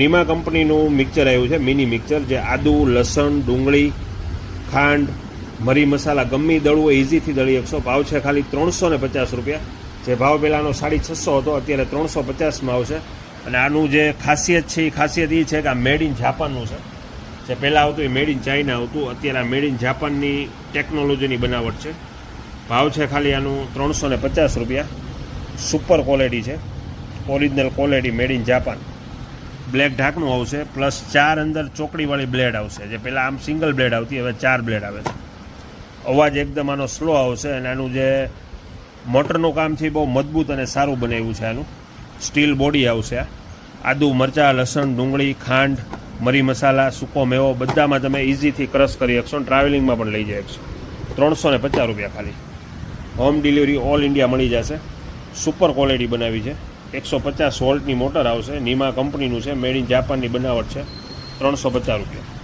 નીમા કંપનીનું મિક્સર આવ્યું છે, મિની મિક્સર, જે આદુ, લસણ, ડુંગળી, ખાંડ, મરી મસાલા ગમે દળવું ઇઝીથી દળી શકશો. ભાવ છે ખાલી 350 રૂપિયા. જે ભાવ પહેલાંનો 650 હતો, અત્યારે 350માં આવશે. અને આનું જે ખાસિયત છે એ ખાસિયત એ છે કે આ મેડ ઇન જાપાનનું છે. જે પહેલાં આવતું એ મેડ ઇન ચાઇના આવતું, અત્યારે આ મેડ ઇન જાપાનની ટેકનોલોજીની બનાવટ છે. ભાવ છે ખાલી આનું 350 રૂપિયા. સુપર ક્વોલિટી છે, original quality, made in Japan. Black ઢાંકણું આવશે, પ્લસ 4 અંદર ચોકડીવાળી બ્લેડ આવશે. જે પહેલાં આમ સિંગલ બ્લેડ આવતી, હવે 4 બ્લેડ આવે છે. અવાજ એકદમ આનો સ્લો આવશે. અને આનું જે મોટરનું કામ છે એ બહુ મજબૂત અને સારું બનાવ્યું છે. આનું સ્ટીલ બોડી આવશે. આદુ, મરચાં, લસણ, ડુંગળી, ખાંડ, મરી મસાલા, સૂકો મેવો બધામાં તમે ઇઝીથી ક્રશ કરી શકશો. ટ્રાવેલિંગમાં પણ લઈ જઈ શકશો. 350 રૂપિયા ખાલી. હોમ ડિલિવરી ઓલ ઇન્ડિયા મળી જશે. સુપર ક્વોલિટી બનાવી છે. 150 વોલ્ટની મોટર આવશે. નીમા કંપનીનું છે, મેડ ઇન જાપાનની બનાવટ છે. 350 રૂપિયા.